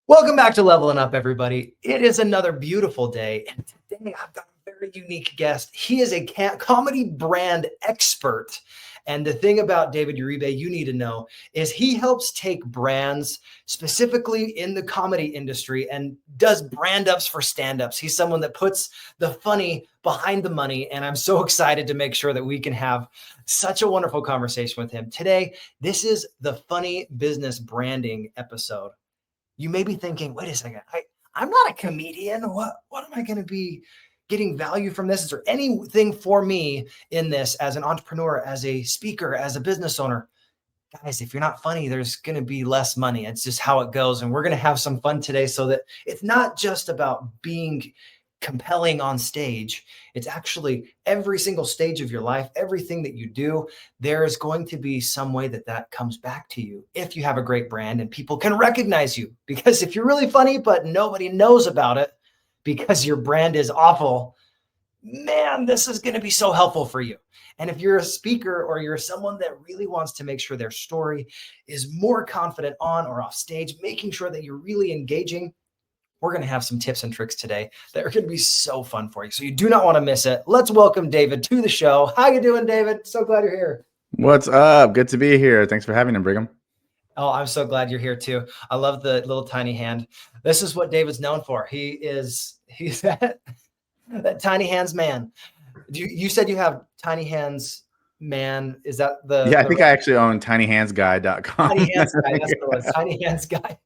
Welcome back to Leveling Up, everybody. It is another beautiful day, and today I've got a very unique guest. He is a comedy brand expert, and the thing about David Uribe you need to know is he helps take brands specifically in the comedy industry and does brand ups for stand-ups. He's someone that puts the funny behind the money, and I'm so excited to make sure that we can have such a wonderful conversation with him today. This is the Funny Business Branding episode. You may be thinking, wait a second, I'm not a comedian. What am I going to be getting value from this? Is there anything for me in this as an entrepreneur, as a speaker, as a business owner? Guys, if you're not funny, there's going to be less money. It's just how it goes. And we're going to have some fun today so that it's not just about being compelling on stage. It's actually every single stage of your life, everything that you do, there is going to be some way that comes back to you if you have a great brand and people can recognize you. Because if you're really funny, but nobody knows about it because your brand is awful, man, this is going to be so helpful for you. And if you're a speaker or you're someone that really wants to make sure their story is more confident on or off stage, making sure that you're really engaging, we're going to have some tips and tricks today that are going to be so fun for you. So you do not want to miss it. Let's welcome David to the show. How you doing, David? So glad you're here. What's up? Good to be here. Thanks for having me, Brigham. Oh, I'm so glad you're here too. I love the little tiny hand. This is what David's known for. He's that tiny hands man. You said you have tiny hands man. Is that I think I actually own tinyhandsguy.com. Tiny hands guy? That's what it was. Tiny hands guy.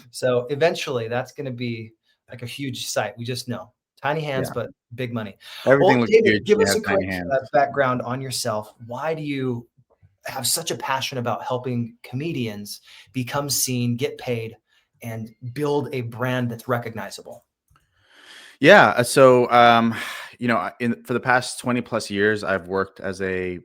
So eventually that's going to be like a huge site. We just know tiny hands, but big money. Everything looks David, huge. give us a quick background on yourself. Why do you have such a passion about helping comedians become seen, get paid, and build a brand that's recognizable? Yeah. So, for the past 20 plus years, I've worked as a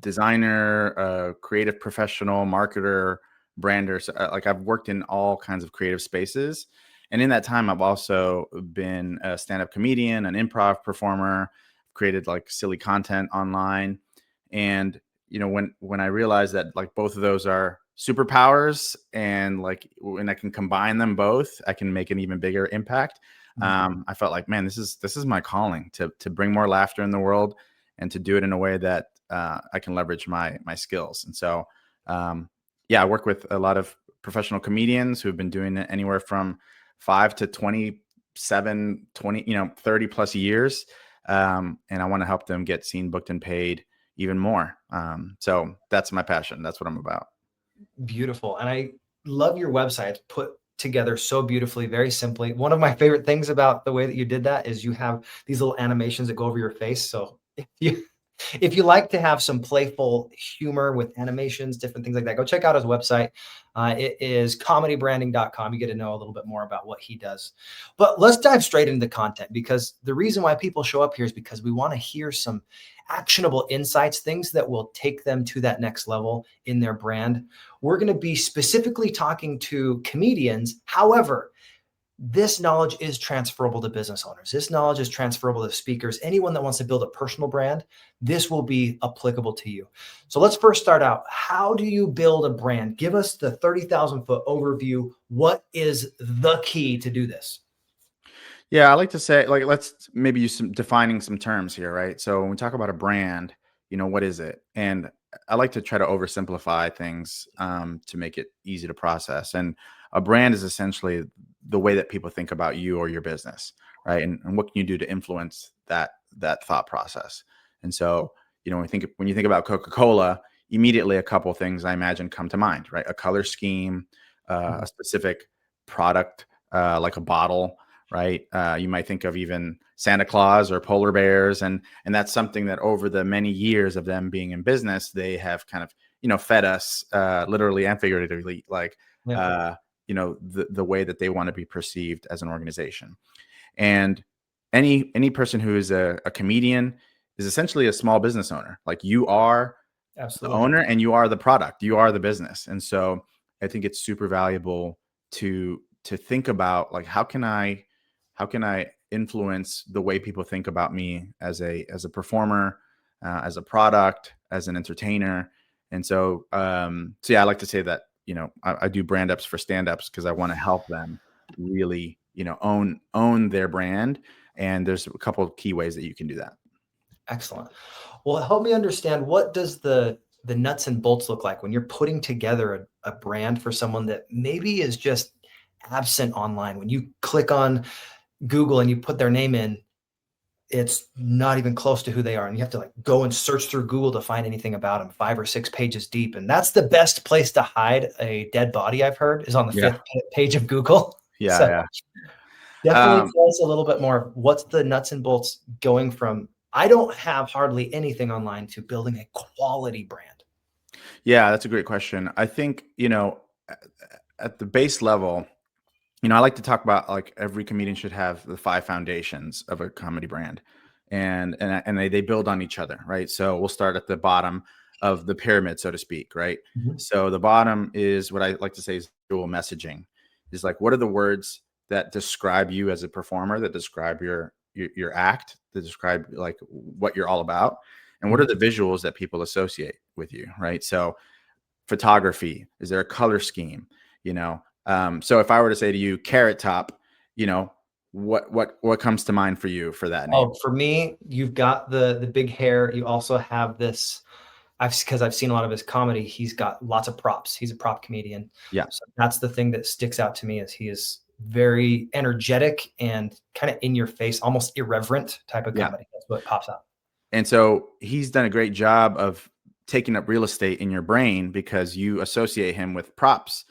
designer, a creative professional, marketer, brander. So, I've worked in all kinds of creative spaces. And in that time, I've also been a stand-up comedian, an improv performer, created like silly content online. And, when I realized that like both of those are superpowers and like when I can combine them both, I can make an even bigger impact. I felt like, man, this is my calling to bring more laughter in the world and to do it in a way that I can leverage my skills. And so, I work with a lot of professional comedians who've been doing it anywhere from 5 to 27, 20, 30 plus years. And I want to help them get seen, booked, and paid even more. So that's my passion. That's what I'm about. Beautiful. And I love your website. It's put together so beautifully, very simply. One of my favorite things about the way that you did that is you have these little animations that go over your face. So if you like to have some playful humor with animations, different things like that, go check out his website. It is comedybranding.com. You get to know a little bit more about what he does. But let's dive straight into the content, because the reason why people show up here is because we want to hear some actionable insights, things that will take them to that next level in their brand. We're going to be specifically talking to comedians. However, this knowledge is transferable to business owners. This knowledge is transferable to speakers. Anyone that wants to build a personal brand, this will be applicable to you. So let's first start out. How do you build a brand? Give us the 30,000 foot overview. What is the key to do this? Yeah, I like to say, like, let's maybe use some defining some terms here, right? So when we talk about a brand, what is it? And I like to try to oversimplify things to make it easy to process. And a brand is essentially the way that people think about you or your business, right? And what can you do to influence that thought process? And so, when you think about Coca-Cola, immediately a couple of things I imagine come to mind, right? A color scheme, a specific product, like a bottle, right? You might think of even Santa Claus or polar bears. And that's something that over the many years of them being in business, they have kind of, fed us literally and figuratively, like, the way that they want to be perceived as an organization. And any person who is a comedian is essentially a small business owner. Like, you are the owner and you are the product, you are the business. And so I think it's super valuable to think about, like, how can I influence the way people think about me as a performer, as a product, as an entertainer. And so, I like to say that I do brand ups for stand ups because I want to help them really, own their brand. And there's a couple of key ways that you can do that. Excellent. Well, help me understand, what does the nuts and bolts look like when you're putting together a brand for someone that maybe is just absent online? When you click on Google and you put their name in, it's not even close to who they are. And you have to like go and search through Google to find anything about them, 5 or 6 pages deep. And that's the best place to hide a dead body, I've heard, is on the Yeah. 5th page of Google. Yeah. So Yeah. definitely tell us a little bit more. What's the nuts and bolts going from, I don't have hardly anything online, to building a quality brand? Yeah. That's a great question. I think, at the base level, I like to talk about like every comedian should have the 5 foundations of a comedy brand, and they build on each other, right? So we'll start at the bottom of the pyramid, so to speak, right? Mhm. So the bottom is what I like to say is visual messaging. Is like, what are the words that describe you as a performer, that describe your act, that describe like what you're all about, and what are Mhm. the visuals that people associate with you, right? So photography, is there a color scheme, so if I were to say to you Carrot Top, what comes to mind for you for that name? Oh, for me, you've got the big hair. You also have this. Because I've seen a lot of his comedy. He's got lots of props. He's a prop comedian. Yeah. So that's the thing that sticks out to me, is he is very energetic and kind of in your face, almost irreverent type of Yeah. comedy. That's what pops out. And so he's done a great job of taking up real estate in your brain because you associate him with props.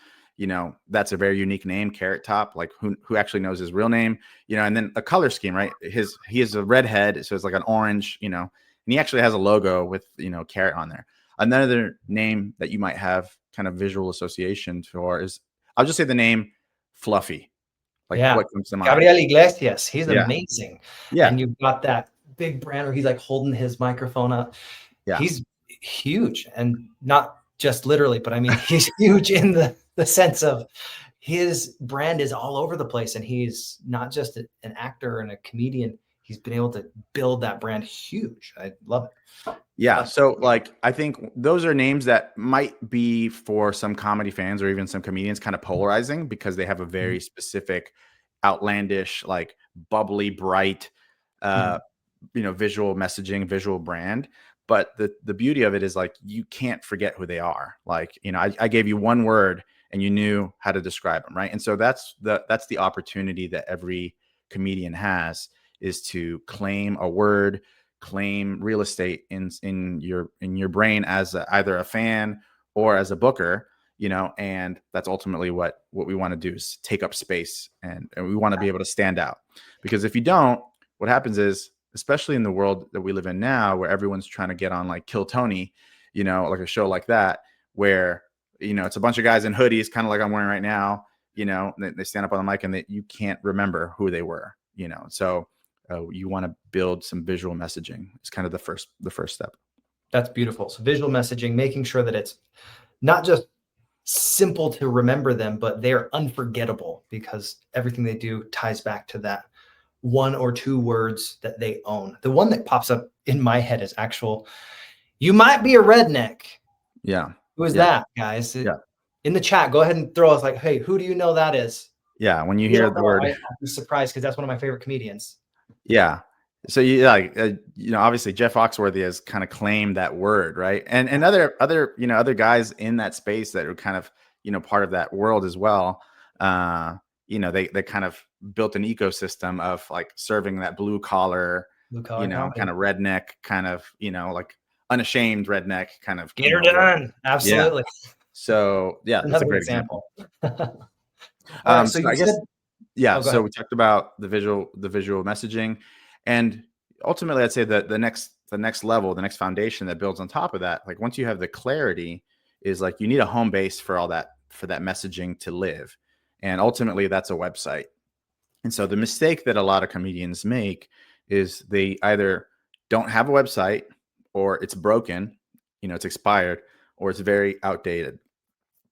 That's a very unique name, Carrot Top. Like who actually knows his real name? And then a color scheme, right? He is a redhead, so it's like an orange, and he actually has a logo with carrot on there. Another name that you might have kind of visual association for is, I'll just say the name Fluffy. Like, Yeah. what comes to mind? Gabriel Iglesias, he's Yeah. amazing. Yeah. And you've got that big brand where he's like holding his microphone up. Yeah. He's huge, and not just literally, but I mean, he's huge in the sense of his brand is all over the place, and he's not just an actor and a comedian. He's been able to build that brand huge. I love it. Yeah. So like, I think those are names that might be for some comedy fans or even some comedians kind of polarizing because they have a very specific, outlandish, like bubbly, bright, uh, Mhm. visual messaging, visual brand. But the beauty of it is like, you can't forget who they are. Like, I gave you one word and you knew how to describe them. Right. And so that's the opportunity that every comedian has, is to claim a word, claim real estate in your brain as either a fan or as a booker, and that's ultimately what we want to do, is take up space, and we want to be able to stand out. Because if you don't, what happens is, especially in the world that we live in now, where everyone's trying to get on like Kill Tony, like a show like that, where it's a bunch of guys in hoodies, kind of like I'm wearing right now, they stand up on the mic and you can't remember who they were, so you want to build some visual messaging. It's kind of the first step. That's beautiful. So visual messaging, making sure that it's not just simple to remember them, but they're unforgettable because everything they do ties back to that 1 or 2 words that they own. The one that pops up in my head is actual, "You might be a redneck." Yeah. Who is Yeah. that, guys? Yeah. In the chat, go ahead and throw us like, "Hey, who do you know that is?" Yeah. When you If you hear don't the know, word, I'd be surprised because that's one of my favorite comedians. yeah. So you like, obviously Jeff Foxworthy has kind of claimed that word, right? And other guys in that space that are kind of, part of that world as well. They kind of built an ecosystem of like serving that blue collar, Blue collar comedy. kind of redneck, kind of, like unashamed redneck kind of, Get her look. done. Yeah. Absolutely. So yeah, that's a Another great example. example. All right, so So you I guess, said, yeah. oh, go So ahead. we talked about the visual messaging, and ultimately, I'd say that the next level, the next foundation that builds on top of that, like once you have the clarity, is like you need a home base for all that, for that messaging to live, and ultimately that's a website. And so the mistake that a lot of comedians make is they either don't have a website, or it's broken, it's expired, or it's very outdated.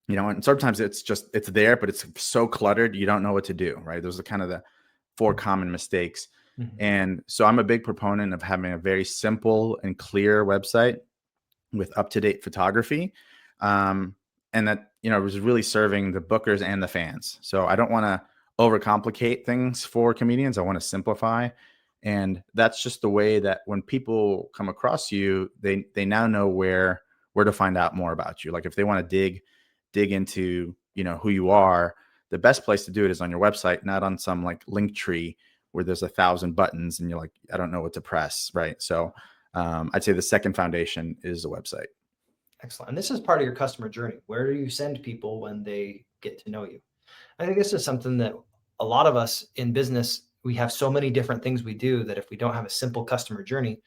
And sometimes it's there, but it's so cluttered, you don't know what to do, right? Those are kind of the 4 common mistakes. Mhm. And so I'm a big proponent of having a very simple and clear website with up-to-date photography. that, was really serving the bookers and the fans. So I don't want to overcomplicate things for comedians. I want to simplify. And that's just the way that when people come across you, they now know where to find out more about you. Like if they want to dig into, who you are, the best place to do it is on your website, not on some like link tree where there's 1,000 buttons and you're like, I don't know what to press. Right. So I'd say the second foundation is the website. Excellent. And this is part of your customer journey. Where do you send people when they get to know you? I think this is something that a lot of us in business, we have so many different things we do that if we don't have a simple customer journey,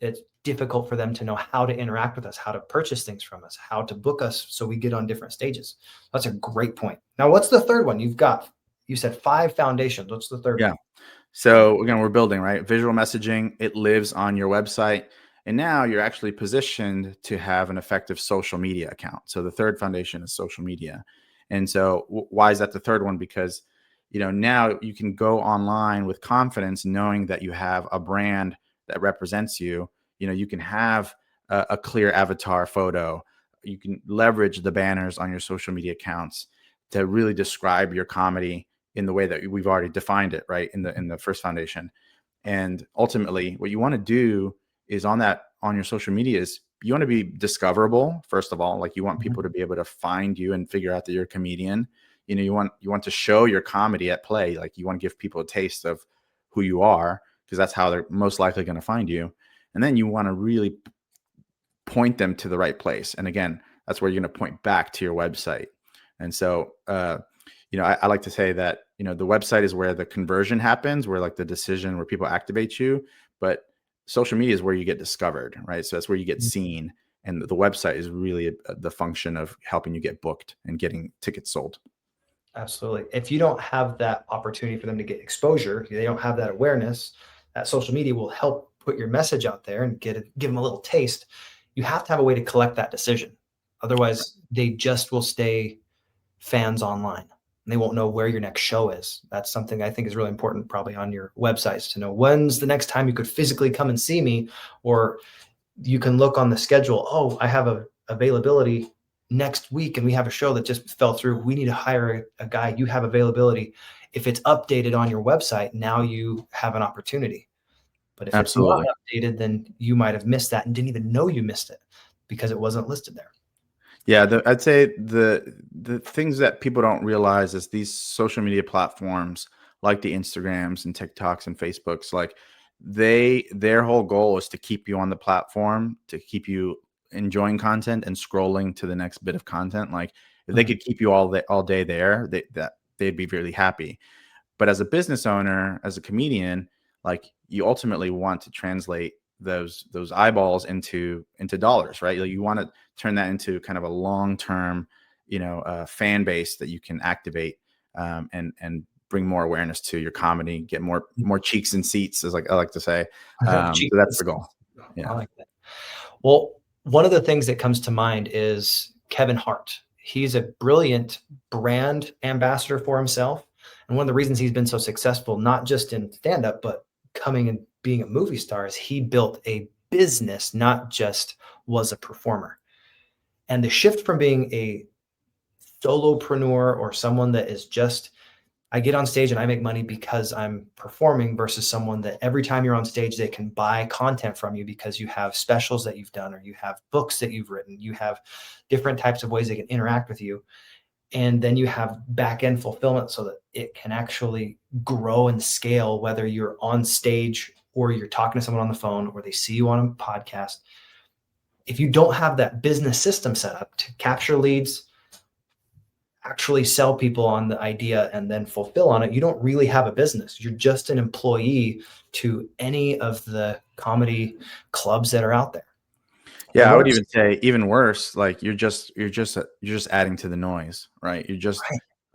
it's difficult for them to know how to interact with us, how to purchase things from us, how to book us so we get on different stages. That's a great point. Now, what's the third one? You said 5 foundations. What's the third one? So again, we're building, right? Visual messaging, it lives on your website. And now you're actually positioned to have an effective social media account. So the third foundation is social media. And so why is that the third one? Because, now you can go online with confidence knowing that you have a brand that represents you. You can have a clear avatar photo. You can leverage the banners on your social media accounts to really describe your comedy in the way that we've already defined it, right? In the first foundation. And ultimately what you want to do is on your social media is you want to be discoverable. First of all, like you want people to be able to find you and figure out that you're a comedian. You want to show your comedy at play. Like you want to give people a taste of who you are, because that's how they're most likely going to find you. And then you want to really point them to the right place. And again, that's where you're going to point back to your website. And so, I like to say that, the website is where the conversion happens, where like the decision where people activate you, but social media is where you get discovered, right? So that's where you get seen. And the website is really the function of helping you get booked and getting tickets sold. Absolutely. If you don't have that opportunity for them to get exposure, they don't have that awareness, that social media will help put your message out there and give them a little taste. You have to have a way to collect that decision. Otherwise, they just will stay fans online. And they won't know where your next show is. That's something I think is really important probably on your websites to know when's the next time you could physically come and see me, or you can look on the schedule. Oh, I have a availability next week and we have a show that just fell through. We need to hire a guy. You have availability. If it's updated on your website, now you have an opportunity. But if it's not Absolutely. updated, then you might have missed that and didn't even know you missed it because it wasn't listed there. Yeah, I'd say the things that people don't realize is these social media platforms like the Instagrams and TikToks and Facebooks, like their whole goal is to keep you on the platform, to keep you enjoying content and scrolling to the next bit of content. Like if they could keep you all day there, they'd be really happy. But as a business owner, as a comedian, like you ultimately want to translate those eyeballs into dollars, right? Like you want to turn that into kind of a long-term, fan base that you can activate, and bring more awareness to your comedy, get more cheeks and seats, as I like to say. So that's the goal. I Yeah. like that. Well, one of the things that comes to mind is Kevin Hart. He's a brilliant brand ambassador for himself. And one of the reasons he's been so successful, not just in stand-up, but coming and being a movie star, is he built a business, not just was a performer. And the shift from being a solopreneur or someone that is just, I get on stage and I make money because I'm performing, versus someone that every time you're on stage, they can buy content from you because you have specials that you've done, or you have books that you've written, you have different types of ways they can interact with you. And then you have back end fulfillment so that it can actually grow and scale, whether you're on stage or you're talking to someone on the phone or they see you on a podcast. If you don't have that business system set up to capture leads, actually sell people on the idea and then fulfill on it, you don't really have a business. You're just an employee to any of the comedy clubs that are out there. Yeah, I would even say even worse. Like you're just adding to the noise, right? You're just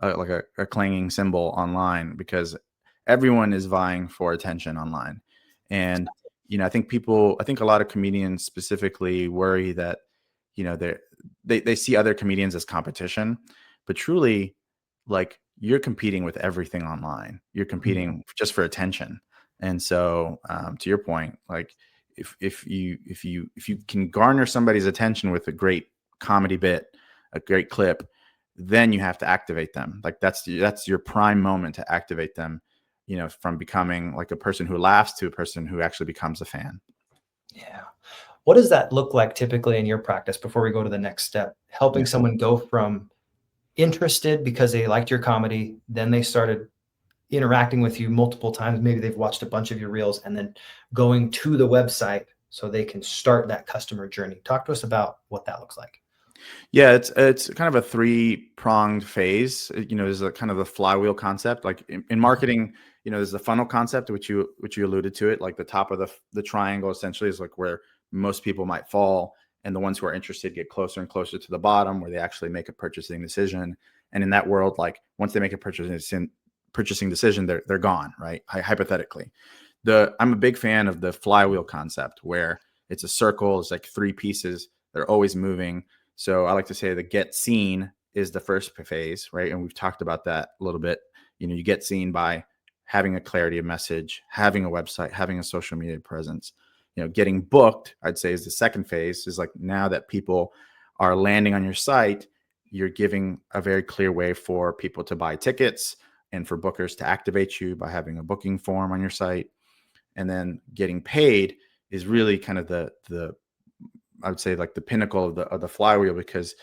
like a clanging cymbal online, because everyone is vying for attention online. And I think a lot of comedians specifically worry that they see other comedians as competition, but truly, like you're competing with everything online. You're competing just for attention. And so, to your point, like if you can garner somebody's attention with a great comedy bit, a great clip, then you have to activate them. Like that's your prime moment to activate them, from becoming like a person who laughs to a person who actually becomes a fan. Yeah. What does that look like typically in your practice before we go to the next step? Helping Yeah. someone go from interested because they liked your comedy, then they started interacting with you multiple times. Maybe they've watched a bunch of your reels, and then going to the website so they can start that customer journey. Talk to us about what that looks like. Yeah, it's kind of a three-pronged phase. There's a kind of the flywheel concept. Like in marketing, there's the funnel concept, which you alluded to it. Like the top of the triangle essentially is like where most people might fall, and the ones who are interested get closer and closer to the bottom, where they actually make a purchasing decision. And in that world, like once they make a purchasing decision, they're gone, right? Hypothetically, I'm a big fan of the flywheel concept, where it's a circle. It's like three pieces. They're always moving. So I like to say the get seen is the first phase, right? And we've talked about that a little bit. You get seen by having a clarity of message, having a website, having a social media presence. Getting booked, I'd say, is the second phase. Is like now that people are landing on your site, you're giving a very clear way for people to buy tickets and for bookers to activate you by having a booking form on your site. And then getting paid is really kind of the I would say like the pinnacle of the flywheel, because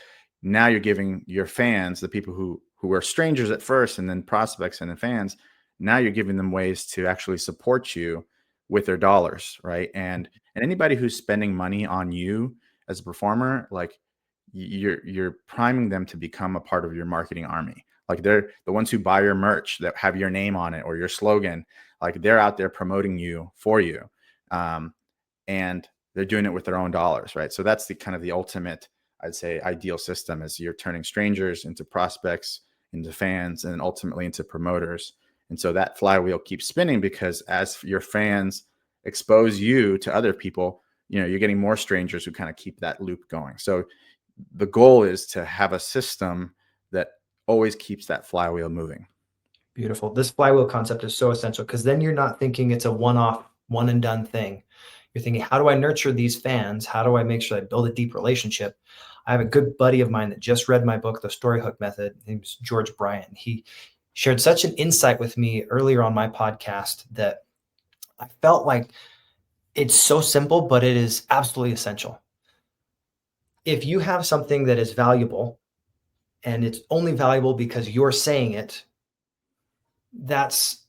now you're giving your fans, the people who were strangers at first and then prospects and then fans, now you're giving them ways to actually support you with their dollars, right? And anybody who's spending money on you as a performer, like you're priming them to become a part of your marketing army. Like they're the ones who buy your merch that have your name on it or your slogan. Like they're out there promoting you for you. And they're doing it with their own dollars, right? So that's the kind of the ultimate, I'd say, ideal system, is you're turning strangers into prospects, into fans, and then ultimately into promoters. And so that flywheel keeps spinning, because as your fans expose you to other people, you're getting more strangers who kind of keep that loop going. So the goal is to have a system that always keeps that flywheel moving. Beautiful. This flywheel concept is so essential, because then you're not thinking it's a one-off, one and done thing. You're thinking, how do I nurture these fans? How do I make sure I build a deep relationship? I have a good buddy of mine that just read my book, The Story Hook Method. His name's George Bryant. He shared such an insight with me earlier on my podcast that I felt like it's so simple, but it is absolutely essential. If you have something that is valuable and it's only valuable because you're saying it, that's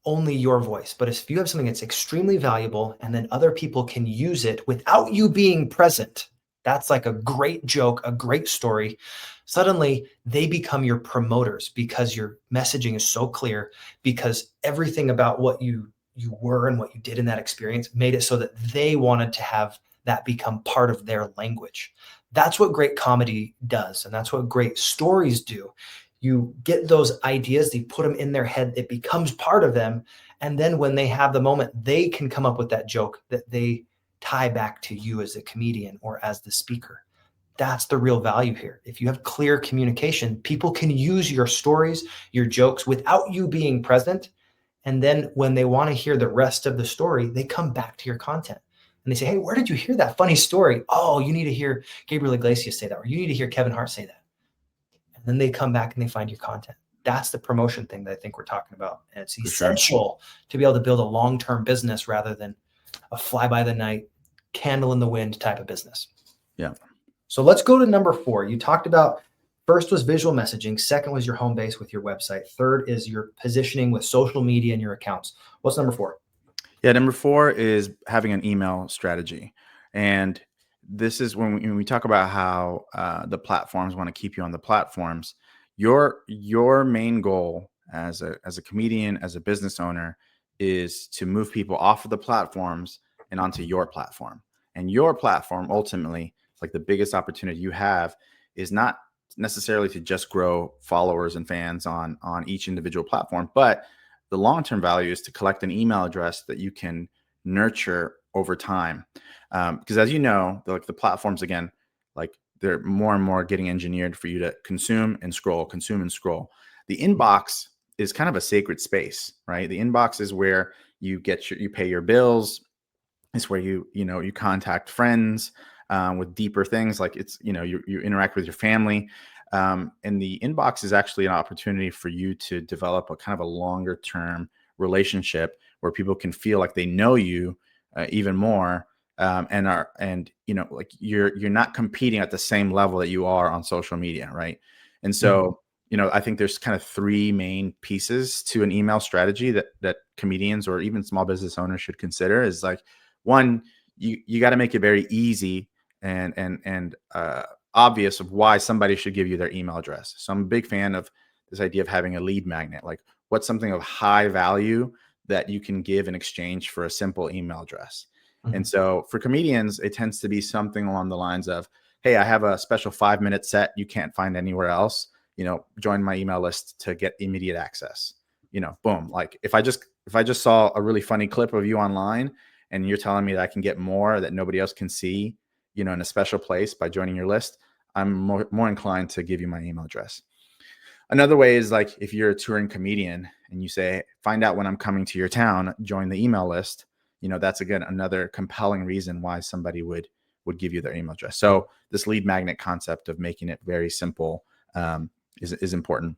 only your voice. But if you have something that's extremely valuable and then other people can use it without you being present, that's like a great joke, a great story. Suddenly they become your promoters, because your messaging is so clear, because everything about what you were and what you did in that experience made it so that they wanted to have that become part of their language. That's what great comedy does. And that's what great stories do. You get those ideas, you put them in their head, it becomes part of them. And then when they have the moment, they can come up with that joke that they tie back to you as a comedian or as the speaker. That's the real value here. If you have clear communication, people can use your stories, your jokes without you being present. And then when they want to hear the rest of the story, they come back to your content and they say, hey, where did you hear that funny story? Oh, you need to hear Gabriel Iglesias say that, or you need to hear Kevin Hart say that. Then they come back and they find your content. That's the promotion thing that I think we're talking about. And it's essential to be able to build a long-term business rather than a fly-by-the-night, candle in the wind type of business. Yeah. So let's go to number 4. You talked about first was visual messaging. Second was your home base with your website. Third is your positioning with social media and your accounts. What's number 4? Yeah, number 4 is having an email strategy. And this is when we talk about how the platforms want to keep you on the platforms. Your main goal as a comedian, as a business owner, is to move people off of the platforms and onto your platform. And your platform, ultimately, like the biggest opportunity you have, is not necessarily to just grow followers and fans on each individual platform, but the long-term value is to collect an email address that you can nurture over time. Because as you know, the platforms, again, like they're more and more getting engineered for you to consume and scroll. The inbox is kind of a sacred space, right? The inbox is where you pay your bills. It's where you contact friends. with deeper things like it's, you interact with your family. And the inbox is actually an opportunity for you to develop a kind of a longer term relationship where people can feel like they know you even more, and like you're not competing at the same level that you are on social media, right? And so I think there's kind of three main pieces to an email strategy that comedians or even small business owners should consider. Is like, one, you got to make it very easy and obvious of why somebody should give you their email address. So I'm a big fan of this idea of having a lead magnet. Like, what's something of high value that you can give in exchange for a simple email address? And so for comedians, it tends to be something along the lines of, hey, I have a special 5-minute set you can't find anywhere else. Join my email list to get immediate access. Boom. Like if I just saw a really funny clip of you online and you're telling me that I can get more that nobody else can see, in a special place by joining your list, I'm more inclined to give you my email address. Another way is like if you're a touring comedian and you say, find out when I'm coming to your town, join the email list. That's again another compelling reason why somebody would give you their email address. So this lead magnet concept of making it very simple is important.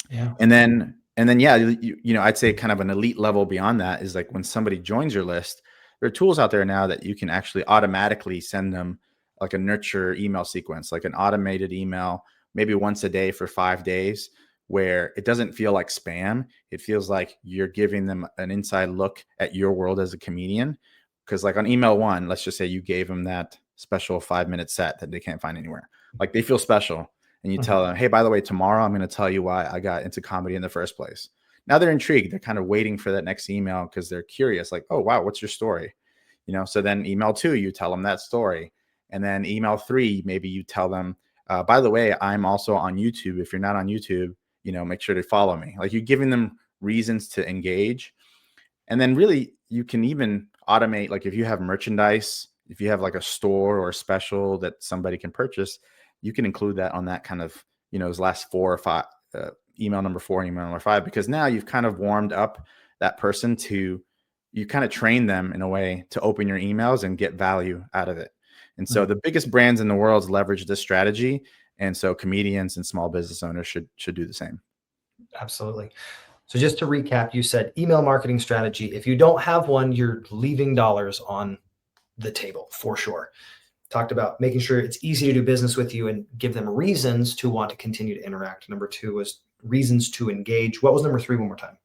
Yeah. And then yeah, I'd say kind of an elite level beyond that is like when somebody joins your list, there are tools out there now that you can actually automatically send them like a nurture email sequence, like an automated email, maybe once a day for 5 days, where it doesn't feel like spam. It feels like you're giving them an inside look at your world as a comedian. Because like on email one, let's just say you gave them that special 5-minute set that they can't find anywhere. Like they feel special. And you tell them, hey, by the way, tomorrow I'm going to tell you why I got into comedy in the first place. Now they're intrigued. They're kind of waiting for that next email because they're curious. Like, oh, wow, what's your story? So then email 2, you tell them that story. And then email 3, maybe you tell them, by the way, I'm also on YouTube. If you're not on YouTube, make sure to follow me. Like you're giving them reasons to engage. And then really you can even automate, like if you have merchandise, if you have like a store or a special that somebody can purchase, you can include that on that kind of, those last 4 or 5, email number 4 and email number 5, because now you've kind of warmed up that person you kind of train them in a way to open your emails and get value out of it. And so the biggest brands in the world leverage this strategy. And so comedians and small business owners should do the same. Absolutely. So just to recap, you said email marketing strategy. If you don't have one, you're leaving dollars on the table for sure. Talked about making sure it's easy to do business with you and give them reasons to want to continue to interact. Number 2 was reasons to engage. What was number 3 one more time?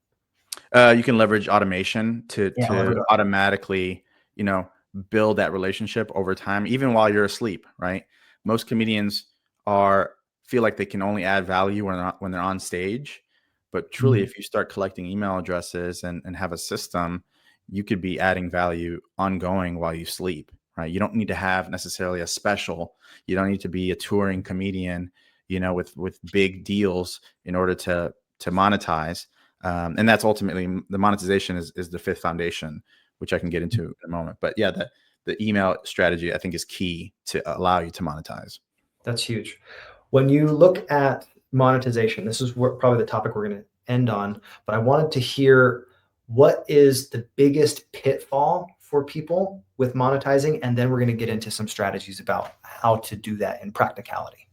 You can leverage automation to automatically, build that relationship over time, even while you're asleep, right? Most comedians feel like they can only add value when they're on stage. But truly, if you start collecting email addresses and have a system, you could be adding value ongoing while you sleep, right? You don't need to have necessarily a special. You don't need to be a touring comedian, with big deals in order to monetize. And that's ultimately the monetization is the 5th foundation, which I can get into in a moment. But yeah, the email strategy I think is key to allow you to monetize. That's huge. When you look at monetization, this is probably the topic we're going to end on, but I wanted to hear what is the biggest pitfall for people with monetizing, and then we're going to get into some strategies about how to do that in practicality.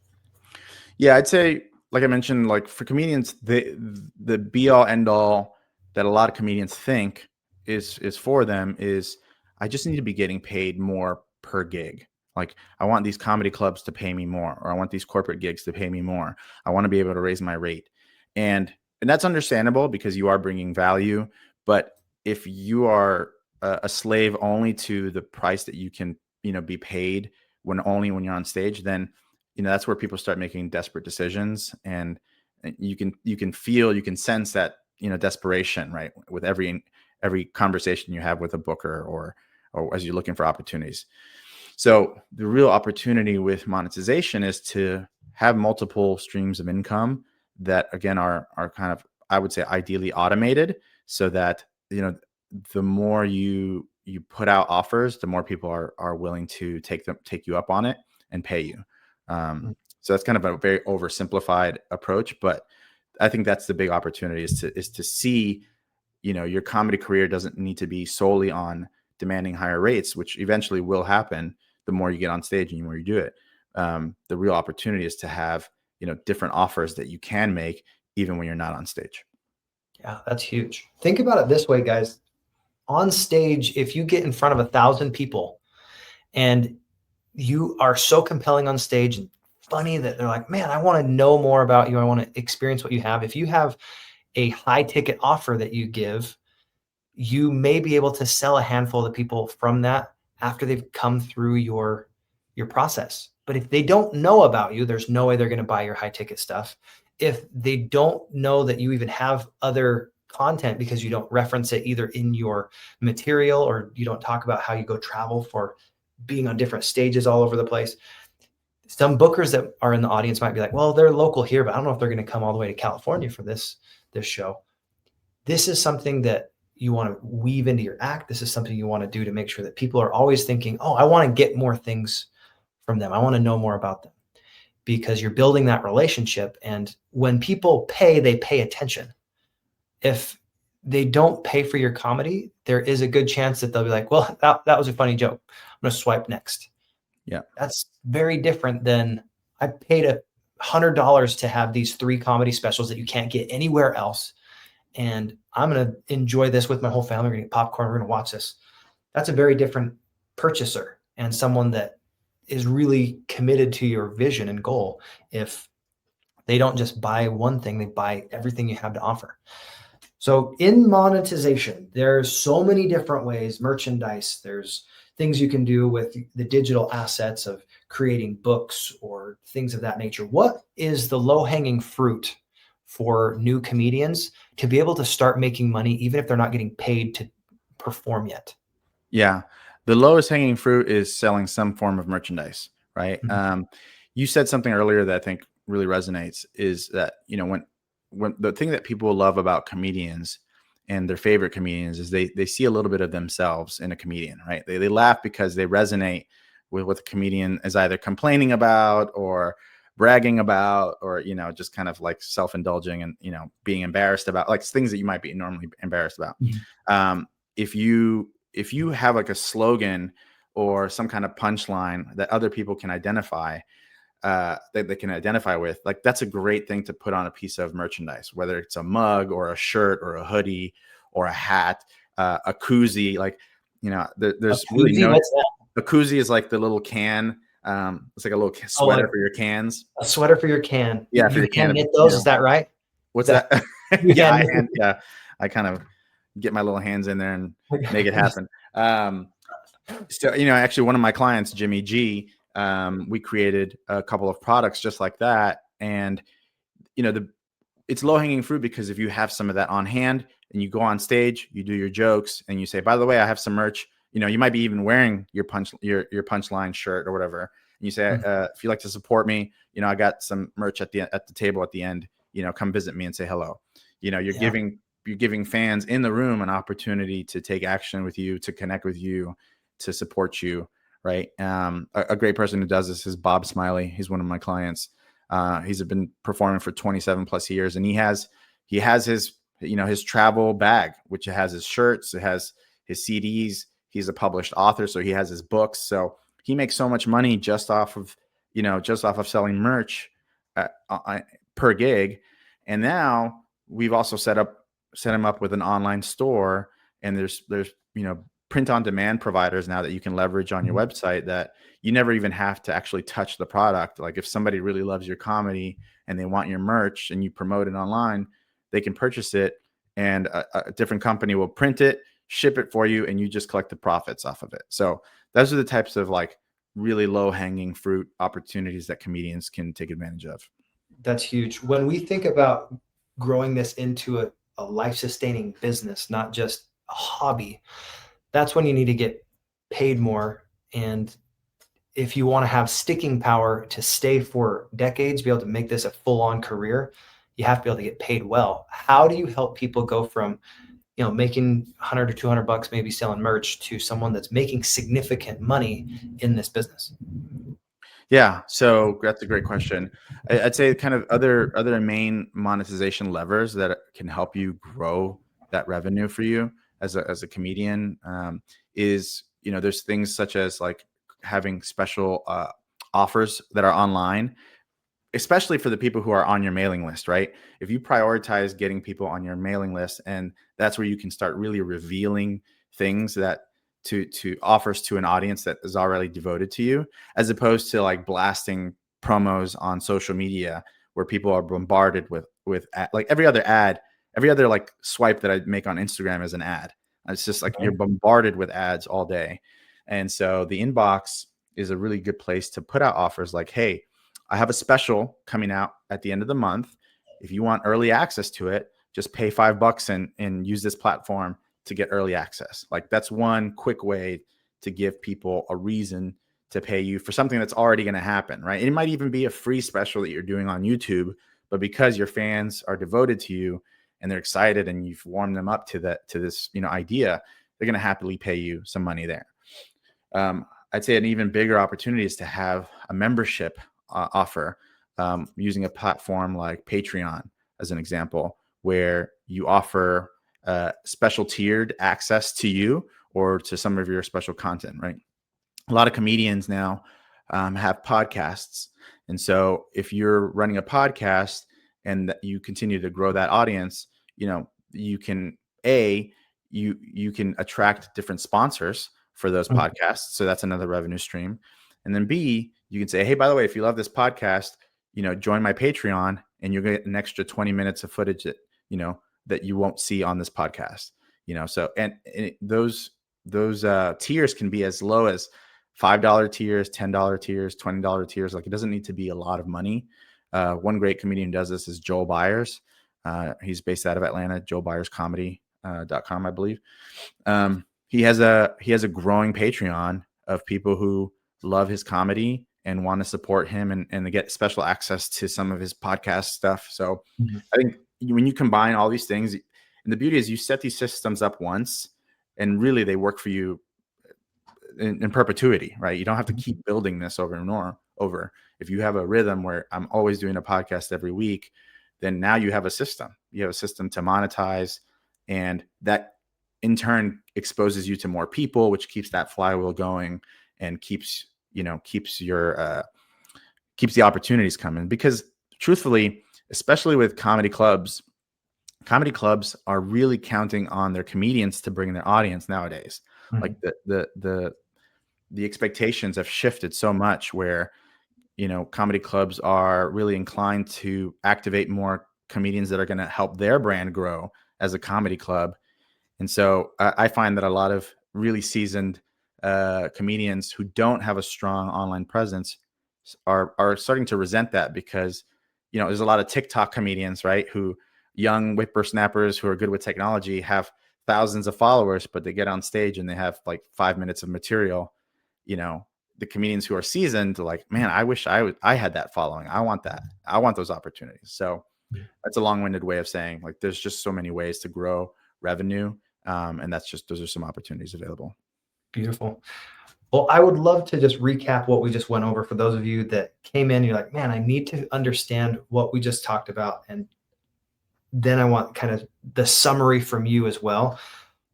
Yeah, I'd say, like I mentioned, like for comedians, the be all end all that a lot of comedians think is for them is, I just need to be getting paid more per gig. Like I want these comedy clubs to pay me more, or I want these corporate gigs to pay me more. I want to be able to raise my rate. And that's understandable because you are bringing value. But if you are a slave only to the price that you can, be paid when you're on stage, then that's where people start making desperate decisions, and you can sense that desperation, right, with every conversation you have with a booker or as you're looking for opportunities. So the real opportunity with monetization is to have multiple streams of income that again are kind of, I would say, ideally automated, so that the more you put out offers, the more people are willing to take you up on it and pay you. So that's kind of a very oversimplified approach, but I think that's the big opportunity is to see, your comedy career doesn't need to be solely on demanding higher rates, which eventually will happen, the more you get on stage and the more you do it. The real opportunity is to have, different offers that you can make even when you're not on stage. Yeah, that's huge. Think about it this way, guys. On stage, if you get in front of 1,000 people and you are so compelling on stage and funny that they're like, man, I want to know more about you. I want to experience what you have. If you have a high ticket offer that you give, you may be able to sell a handful of people from that after they've come through your process. But if they don't know about you, there's no way they're going to buy your high ticket stuff. If they don't know that you even have other content because you don't reference it either in your material or you don't talk about how you go travel for being on different stages all over the place. Some bookers that are in the audience might be like, well, they're local here, but I don't know if they're going to come all the way to California for this show. This is something that you want to weave into your act. This is something you want to do to make sure that people are always thinking, oh, I want to get more things from them. I want to know more about them, because you're building that relationship. And when people pay, they pay attention. If they don't pay for your comedy, there is a good chance that they'll be like, well, that was a funny joke. I'm going to swipe next. Yeah. That's very different than I paid $100 to have these 3 comedy specials that you can't get anywhere else. And I'm going to enjoy this with my whole family. We're going to get popcorn. We're going to watch this. That's a very different purchaser and someone that is really committed to your vision and goal. If they don't just buy one thing, they buy everything you have to offer. So in monetization, there's so many different ways. Merchandise, there's things you can do with the digital assets of creating books or things of that nature. What is the low-hanging fruit for new comedians to be able to start making money, even if they're not getting paid to perform yet? Yeah. The lowest hanging fruit is selling some form of merchandise, right? Mm-hmm. You said something earlier that I think really resonates, is that, when the thing that people love about comedians and their favorite comedians is they see a little bit of themselves in a comedian, right? They laugh because they resonate with what the comedian is either complaining about or bragging about, or, just kind of like self-indulging and, being embarrassed about, like things that you might be normally embarrassed about. Mm-hmm. If you have like a slogan or some kind of punchline that other people can identify, that they can identify with, like, that's a great thing to put on a piece of merchandise, whether it's a mug or a shirt or a hoodie or a hat, a koozie. Like, there's really no. What's that? A koozie is like the little can. It's like a little sweater for your cans. A sweater for your can. Yeah, for You your can can. knit those. Is that right? What's that? You Yeah, can. I kind of get my little hands in there and make it happen. So, actually one of my clients, Jimmy G, we created a couple of products just like that. And, it's low hanging fruit, because if you have some of that on hand and you go on stage, you do your jokes and you say, by the way, I have some merch. You might be even wearing your punchline shirt or whatever. And you say, if you'd like to support me, I got some merch at the table at the end, come visit me and say hello. You're giving fans in the room an opportunity to take action with you, to connect with you, to support you. Right. A great person who does this is Bob Smiley. He's one of my clients. He's been performing for 27 plus years, and he has his, his travel bag, which has his shirts, it has his CDs. He's a published author, so he has his books. So he makes so much money just off of selling merch per gig. And now we've also set him up with an online store, and there's print on demand providers now that you can leverage on your website, that you never even have to actually touch the product. Like, if somebody really loves your comedy and they want your merch and you promote it online, they can purchase it, and a different company will print it, ship it for you, and you just collect the profits off of it. So those are the types of like really low hanging fruit opportunities that comedians can take advantage of. That's huge. When we think about growing this into a life-sustaining business, not just a hobby, that's when you need to get paid more. And if you want to have sticking power to stay for decades, be able to make this a full-on career, you have to be able to get paid well. How do you help people go from, making 100 or 200 bucks, maybe selling merch, to someone that's making significant money in this business? Yeah, so that's a great question. I'd say kind of other main monetization levers that can help you grow that revenue for you as a comedian, is, there's things such as like having special offers that are online, especially for the people who are on your mailing list, right? If you prioritize getting people on your mailing list, and that's where you can start really revealing things that to offers to an audience that is already devoted to you, as opposed to like blasting promos on social media where people are bombarded with like every other ad, every other like swipe that I make on Instagram is an ad. It's just like you're bombarded with ads all day. And so the inbox is a really good place to put out offers like, hey, I have a special coming out at the end of the month. If you want early access to it, just pay $5 and use this platform to get early access. Like that's one quick way to give people a reason to pay you for something that's already going to happen, right? It might even be a free special that you're doing on YouTube, but because your fans are devoted to you and they're excited and you've warmed them up to this, idea, they're going to happily pay you some money there. I'd say an even bigger opportunity is to have a membership offer using a platform like Patreon as an example, where you offer special tiered access to you or to some of your special content, right? A lot of comedians now have podcasts. And so if you're running a podcast and you continue to grow that audience, you can, you can attract different sponsors for those podcasts. So that's another revenue stream. And then B, you can say, hey, by the way, if you love this podcast, join my Patreon and you'll get an extra 20 minutes of footage that you won't see on this podcast. So, and those tiers can be as low as $5 tiers, $10 tiers, $20 tiers. Like it doesn't need to be a lot of money. One great comedian who does this is Joel Byers. He's based out of Atlanta, joelbyerscomedy.com, I believe. He has a growing Patreon of people who love his comedy and want to support him and they get special access to some of his podcast stuff. So I think when you combine all these things, and the beauty is you set these systems up once and really they work for you in perpetuity, right? You don't have to keep building this over and over. If you have a rhythm where I'm always doing a podcast every week, then now you have a system. You have a system to monetize, and that in turn exposes you to more people, which keeps that flywheel going and keeps the opportunities coming. Because truthfully, especially with comedy clubs are really counting on their comedians to bring their audience nowadays. Like the expectations have shifted so much where, comedy clubs are really inclined to activate more comedians that are going to help their brand grow as a comedy club. And so I find that a lot of really seasoned comedians who don't have a strong online presence are starting to resent that because, there's a lot of TikTok comedians, right? Who young whippersnappers who are good with technology have thousands of followers, but they get on stage and they have like 5 minutes of material. The comedians who are seasoned are like, man, I wish I had that following. I want that. I want those opportunities. So that's a long-winded way of saying like, there's just so many ways to grow revenue. And those are some opportunities available. Beautiful. Well, I would love to just recap what we just went over for those of you that came in. You're like, man, I need to understand what we just talked about. And then I want kind of the summary from you as well.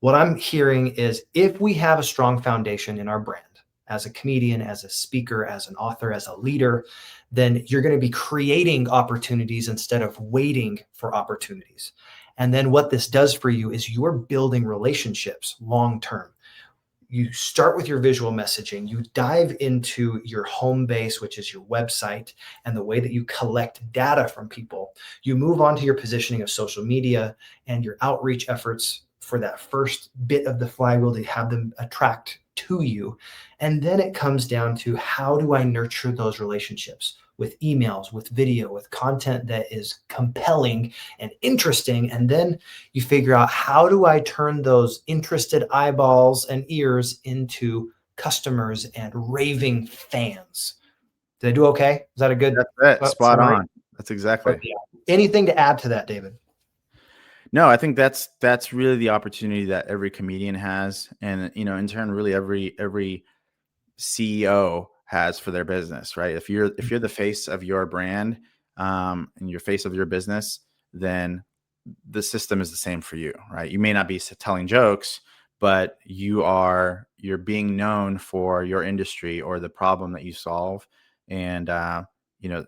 What I'm hearing is if we have a strong foundation in our brand, as a comedian, as a speaker, as an author, as a leader, then you're going to be creating opportunities instead of waiting for opportunities. And then what this does for you is you're building relationships long term. You start with your visual messaging, you dive into your home base, which is your website, and the way that you collect data from people. You move on to your positioning of social media and your outreach efforts for that first bit of the flywheel to have them attract to you. And then it comes down to how do I nurture those relationships with emails, with video, with content that is compelling and interesting. And then you figure out how do I turn those interested eyeballs and ears into customers and raving fans. Did I do okay? Is that a good That's it. Spot summary? on. That's exactly. Anything to add to that, David? No, I think that's really the opportunity that every comedian has, and in turn, really every CEO has for their business, right? If you're the face of your brand and you're face of your business, then the system is the same for you, right? You may not be telling jokes, but you're being known for your industry or the problem that you solve. And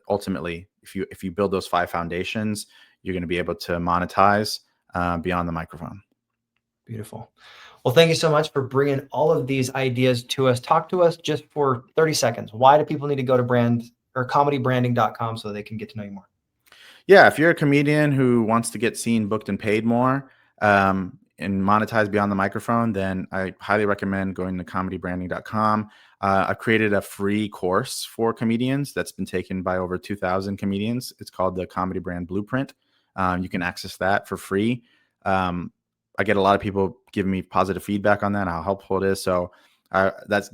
ultimately, if you build those 5 foundations, you're going to be able to monetize beyond the microphone. Beautiful. Well, thank you so much for bringing all of these ideas to us. Talk to us just for 30 seconds. Why do people need to go to comedybranding.com so they can get to know you more? Yeah, if you're a comedian who wants to get seen, booked, and paid more, and monetize beyond the microphone, then I highly recommend going to comedybranding.com. I've created a free course for comedians that's been taken by over 2,000 comedians. It's called the Comedy Brand Blueprint. You can access that for free. I get a lot of people giving me positive feedback on that, how helpful it is. So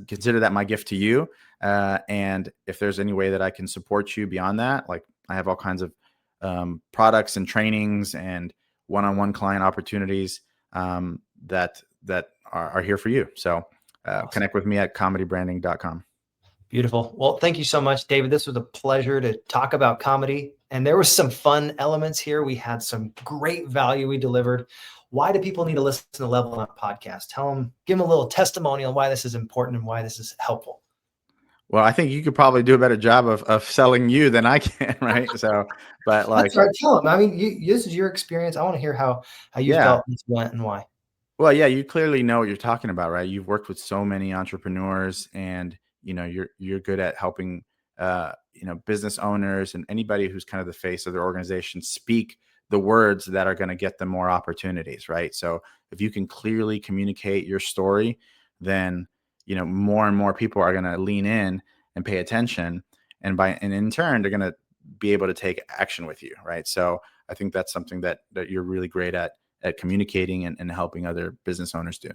consider that my gift to you. And if there's any way that I can support you beyond that, like I have all kinds of products and trainings and one-on-one client opportunities that are here for you. So Awesome. Connect with me at comedybranding.com. Beautiful. Well, thank you so much, David. This was a pleasure to talk about comedy. And there were some fun elements here. We had some great value we delivered. Why do people need to listen to the Level Up podcast? Give them a little testimonial on why this is important and why this is helpful. Well, I think you could probably do a better job of selling you than I can, right? So, but like, that's right. Tell them. I mean, this is your experience. I want to hear how you felt this went and why. Well, yeah, you clearly know what you're talking about, right? You've worked with so many entrepreneurs, and you're good at helping business owners and anybody who's kind of the face of their organization speak the words that are going to get them more opportunities, right? So if you can clearly communicate your story, then more and more people are going to lean in and pay attention, and in turn they're going to be able to take action with you, right? So I think that's something that you're really great at communicating and helping other business owners do.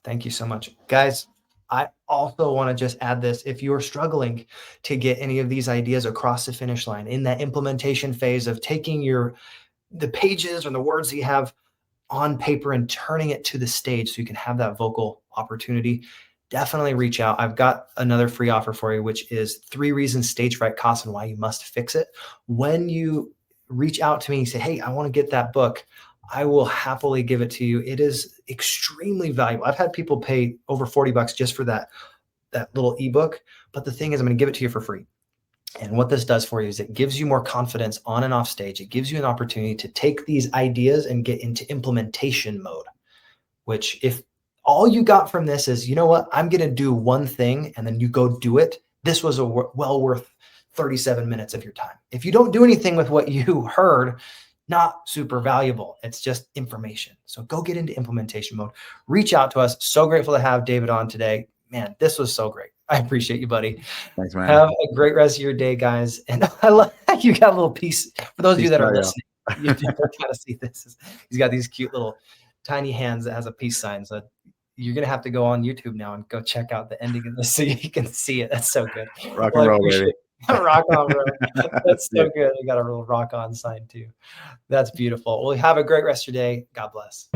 Thank you so much, guys. I also want to just add this. If you're struggling to get any of these ideas across the finish line in that implementation phase of taking the pages or the words that you have on paper and turning it to the stage so you can have that vocal opportunity, definitely reach out. I've got another free offer for you, which is 3 reasons stage fright costs and why you must fix it. When you reach out to me and say, hey, I want to get that book, I will happily give it to you. It is extremely valuable. I've had people pay over $40 just for that little ebook. But the thing is, I'm going to give it to you for free. And what this does for you is it gives you more confidence on and off stage. It gives you an opportunity to take these ideas and get into implementation mode, which if all you got from this is, you know what, I'm going to do one thing and then you go do it. This was well worth 37 minutes of your time. If you don't do anything with what you heard, not super valuable. It's just information. So go get into implementation mode. Reach out to us. So grateful to have David on today. Man, this was so great. I appreciate you, buddy. Thanks, man. Have a great rest of your day, guys. And I love you got a little piece. For those of you that are listening, you kind of see this. He's got these cute little tiny hands that has a peace sign. So you're going to have to go on YouTube now and go check out the ending of this so you can see it. That's so good. Rock and roll, baby. Rock on, bro. That's so good. You got a little rock on sign too. That's beautiful. Well, have a great rest of your day. God bless.